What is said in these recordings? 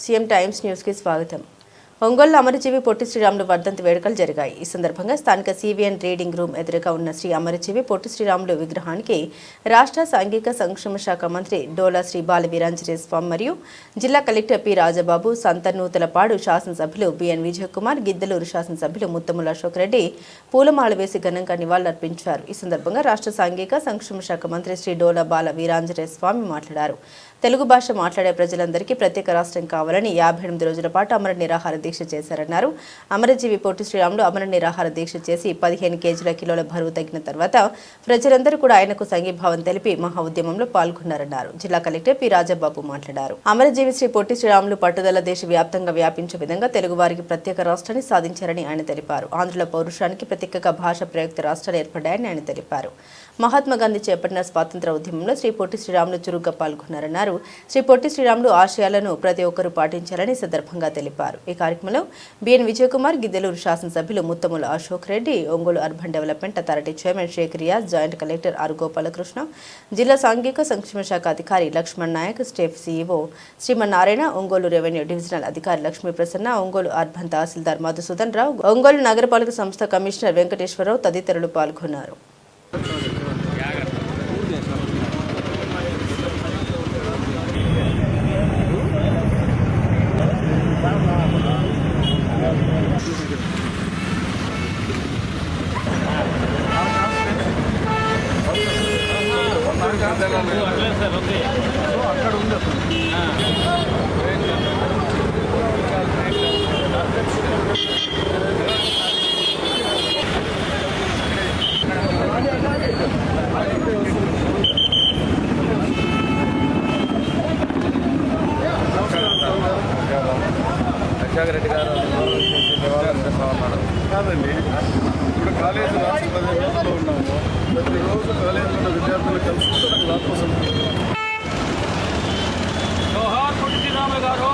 CM times news కి స్వాగతం. ఒంగోలు అమరజీవి పొట్టి శ్రీరాములు వర్ధంతి వేడుకలు జరిగాయి. ఈ సందర్భంగా స్థానిక సివిఎన్ రీడింగ్ రూమ్ ఎదురుగా ఉన్న శ్రీ అమరజీవి పొట్టి శ్రీరాములు విగ్రహానికి రాష్ట్ర సాంఘిక సంక్షేమ శాఖ మంత్రి డోలా శ్రీ బాల వీరాంజనేయ స్వామి మరియు జిల్లా కలెక్టర్ పి రాజబాబు, సంతనూతలపాడు శాసనసభ్యులు బిఎన్ విజయకుమార్, గిద్దలూరు శాసనసభ్యులు ముత్తముల అశోక్ రెడ్డి పూలమాల వేసి ఘనంగా నివాళులర్పించారు. ఈ సందర్భంగా రాష్ట్ర సాంఘిక సంక్షేమ శాఖ మంత్రి శ్రీ డోలా బాల వీరాంజనేయ స్వామి మాట్లాడారు. తెలుగు భాష మాట్లాడే ప్రజలందరికీ ప్రత్యేక రాష్ట్రం కావాలని 58 రోజుల పాటు అమర నిరాహార దీక్ష చేశారన్నారు. అమరజీవి పొట్టి శ్రీరాములు అమర నిరాహార దీక్ష చేసి 15 కిలోల బరువు తగ్గిన తర్వాత ప్రజలందరూ కూడా ఆయనకు సంఘీభావం తెలిపి మహా ఉద్యమంలో పాల్గొన్నారన్నారు. జిల్లా కలెక్టర్ పి రాజబాబు మాట్లాడారు. అమరజీవి శ్రీ పొట్టి శ్రీరాములు పట్టుదల దేశవ్యాప్తంగా వ్యాపించే విధంగా తెలుగు వారికి ప్రత్యేక రాష్ట్రాన్ని సాధించారని ఆయన తెలిపారు. ఆంధ్రుల పౌరుషానికి ప్రత్యేక భాష ప్రయుక్త రాష్ట్రాలు ఏర్పడ్డాయని ఆయన తెలిపారు. మహాత్మా గాంధీ చేపట్టిన స్వాతంత్ర ఉద్యమంలో శ్రీ పొట్టి శ్రీరాములు చురుగ్గా పాల్గొన్నారన్నారు. శ్రీ పొట్టి శ్రీరాములు ఆశయాలను ప్రతి ఒక్కరూ పాటించాలని సందర్భంగా తెలిపారు. ఈ కార్యక్రమంలో బిఎన్ విజయకుమార్, గిద్దలూరు శాసనసభ్యులు Muthamula Ashok Reddy, Ongole urban development authority chairman Sheikh Riyaz, joint collector R Gopalakrishna, జిల్లా సాంఘిక సంక్షేమ శాఖ అధికారి Lakshman Nayak, STEP CEO Srimannarayana, Ongole revenue divisional అధికారి లక్ష్మీ ప్రసన్న, ఒంగోలు అర్బన్ తహసీల్దార్ మధుసూదన్ రావు, ఒంగోలు నగరపాలక సంస్థ కమిషనర్ వెంకటేశ్వరరావు తదితరులు పాల్గొన్నారు. రెడ్డి గారు కాదండి. ఇప్పుడు కాలేజీ రాష్ట్ర 15 రోజుల్లో ఉన్నాము. ప్రతిరోజు కాలేజీలో ఉన్న విద్యార్థులు కలుసుకుంటూ నాకు రాష్ట్ర జోహార్ పొట్టి శ్రీరాములు గారు.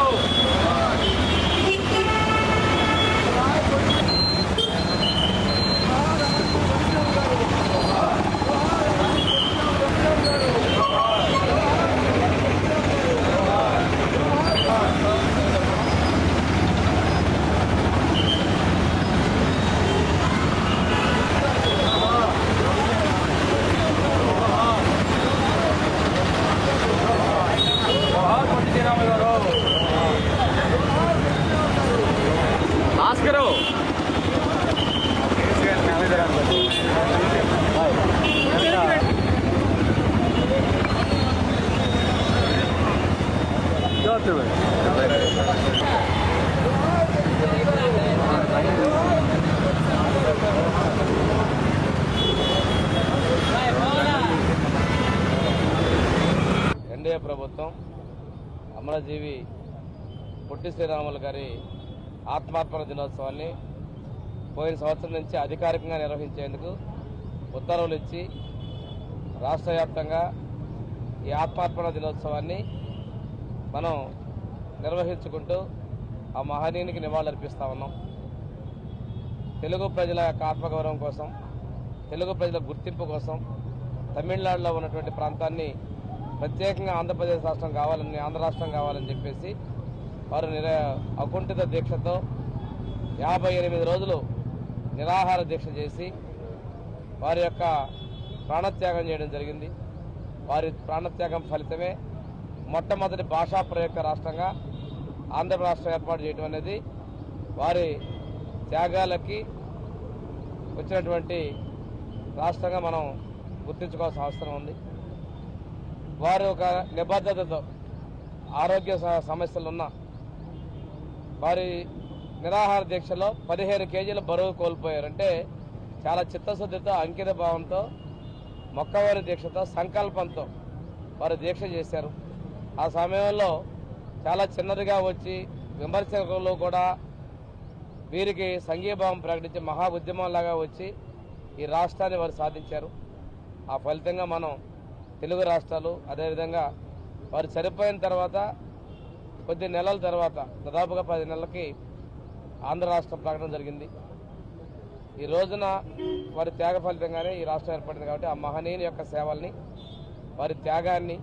భాస్కరు ఎన్డీఏ ప్రభుత్వం అమరజీవి పొట్టి శ్రీరాములు గారి ఆత్మార్పణ దినోత్సవాన్ని పోయిన సంవత్సరం నుంచి అధికారికంగా నిర్వహించేందుకు ఉత్తర్వులు ఇచ్చి రాష్ట్ర వ్యాప్తంగా ఈ ఆత్మార్పణ దినోత్సవాన్ని మనం నిర్వహించుకుంటూ ఆ మహనీయునికి నివాళులర్పిస్తూ ఉన్నాం. తెలుగు ప్రజల యొక్క ఆత్మగౌరవం కోసం, తెలుగు ప్రజల గుర్తింపు కోసం తమిళనాడులో ఉన్నటువంటి ప్రాంతాన్ని ప్రత్యేకంగా ఆంధ్రప్రదేశ్ రాష్ట్రం కావాలని, ఆంధ్ర రాష్ట్రం కావాలని చెప్పేసి వారు అకుంఠిత దీక్షతో 58 రోజులు నిరాహార దీక్ష చేసి వారి యొక్క ప్రాణత్యాగం చేయడం జరిగింది. వారి ప్రాణత్యాగం ఫలితమే మొట్టమొదటి భాషా ప్రయుక్త రాష్ట్రంగా ఆంధ్ర రాష్ట్రం ఏర్పాటు చేయడం అనేది వారి త్యాగాలకి వచ్చినటువంటి రాష్ట్రంగా మనం గుర్తించుకోవాల్సిన అవసరం ఉంది. వారు ఒక నిబద్ధతతో ఆరోగ్య సమస్యలున్న వారి నిరాహార దీక్షలో 15 కేజీల బరువు కోల్పోయారంటే చాలా చిత్తశుద్ధితో, అంకిత భావంతో, మొక్కవారి దీక్షతో, సంకల్పంతో వారు దీక్ష చేశారు. ఆ సమయంలో చాలా చిన్నదిగా వచ్చి విమర్శకులు కూడా వీరికి సంఘీభావం ప్రకటించి మహా ఉద్యమంలాగా వచ్చి ఈ రాష్ట్రాన్ని వారు సాధించారు. ఆ ఫలితంగా మనం తెలుగు రాష్ట్రాలు, అదేవిధంగా వారు చనిపోయిన తర్వాత కొద్ది నెలల తర్వాత దాదాపుగా 10 నెలలకి ఆంధ్ర రాష్ట్రం ప్రకటన జరిగింది. ఈ రోజున వారి త్యాగ ఫలితంగానే ఈ రాష్ట్రం ఏర్పడింది. కాబట్టి ఆ మహనీయుని యొక్క సేవల్ని, వారి త్యాగాన్ని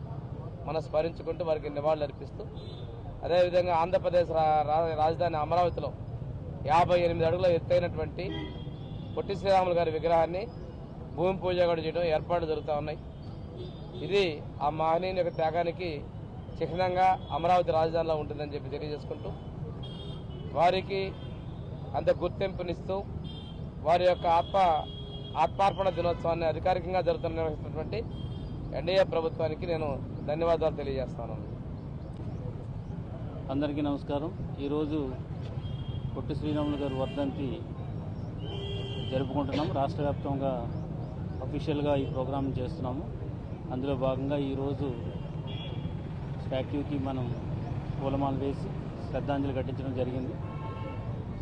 మనం స్మరించుకుంటూ వారికి నివాళులు అర్పిస్తూ అదేవిధంగా ఆంధ్రప్రదేశ్ రాజధాని అమరావతిలో 58 అడుగుల ఎత్తైనటువంటి పొట్టి శ్రీరాములు గారి విగ్రహాన్ని భూమి పూజ కూడా చేయడం ఏర్పాట్లు జరుగుతూ ఉన్నాయి. ఇది ఆ మహనీయుని యొక్క త్యాగానికి చిహ్నంగా అమరావతి రాజధానిలో ఉంటుందని చెప్పి తెలియజేసుకుంటూ వారికి అంత గుర్తింపునిస్తూ వారి యొక్క ఆత్మార్పణ దినోత్సవాన్ని అధికారికంగా నిర్వహిస్తున్నటువంటి ఎన్డీఏ ప్రభుత్వానికి నేను ధన్యవాదాలు తెలియజేస్తాను. అందరికీ నమస్కారం. ఈరోజు పొట్టి శ్రీరాములు గారి వర్ధంతి జరుపుకుంటున్నాము. రాష్ట్ర వ్యాప్తంగా అఫీషియల్గా ఈ ప్రోగ్రాం చేస్తున్నాము. అందులో భాగంగా ఈరోజు స్టాట్యూకి మనం పూలమాలు వేసి శ్రద్ధాంజలి ఘటించడం జరిగింది.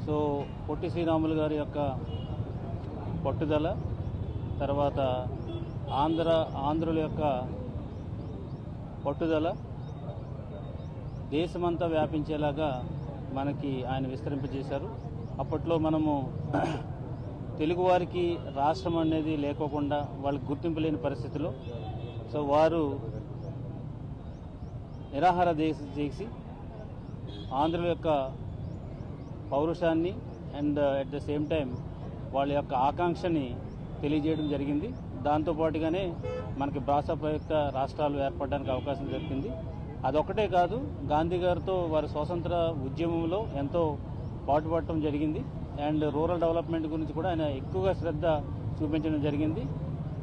సో పొట్టి శ్రీరాములు గారి యొక్క పట్టుదల, తర్వాత ఆంధ్రుల యొక్క పట్టుదల దేశమంతా వ్యాపించేలాగా మనకి ఆయన విస్తరింపజేశారు. అప్పట్లో మనము తెలుగువారికి రాష్ట్రం అనేది లేకోకుండా వాళ్ళకి గుర్తింపు లేని పరిస్థితిలో సో వారు నిరాహార దీక్ష చేసి ఆంధ్రుల యొక్క పౌరుషాన్ని and at the same time వాళ్ళ యొక్క ఆకాంక్షని తెలియజేయడం జరిగింది. దాంతోపాటుగానే మనకి భాషా ప్రయుక్త రాష్ట్రాలు ఏర్పడడానికి అవకాశం దొరికింది. అదొక్కటే కాదు, గాంధీ గారితో వారి స్వాతంత్ర ఉద్యమంలో ఎంతో పాటుపడటం జరిగింది. అండ్ రూరల్ డెవలప్మెంట్ గురించి కూడా ఆయన ఎక్కువగా శ్రద్ధ చూపించడం జరిగింది.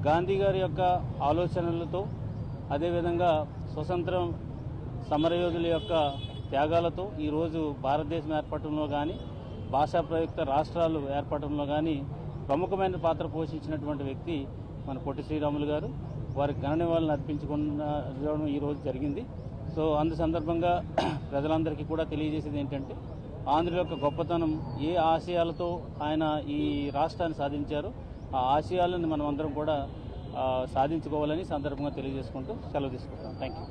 గాంధీ గారి యొక్క ఆలోచనలతో, అదేవిధంగా స్వతంత్రం సమరయోధుల యొక్క త్యాగాలతో ఈరోజు భారతదేశం ఏర్పడటంలో కానీ, భాషా ప్రయుక్త రాష్ట్రాలు ఏర్పడటంలో కానీ ప్రముఖమైన పాత్ర పోషించినటువంటి వ్యక్తి మన పొట్టి శ్రీరాములు గారు. వారికి ఘన నివాళులను అర్పించుకోవడం ఈరోజు జరిగింది. సో అందు సందర్భంగా ప్రజలందరికీ కూడా తెలియజేసేది ఏంటంటే, ఆంధ్రుల యొక్క గొప్పతనం, ఏ ఆశయాలతో ఆయన ఈ రాష్ట్రాన్ని సాధించారో ఆ ఆశయాలను మనం అందరం కూడా సాధించుకోవాలని సందర్భంగా తెలియజేసుకుంటూ సెలవు తీసుకుంటాం. Thank you.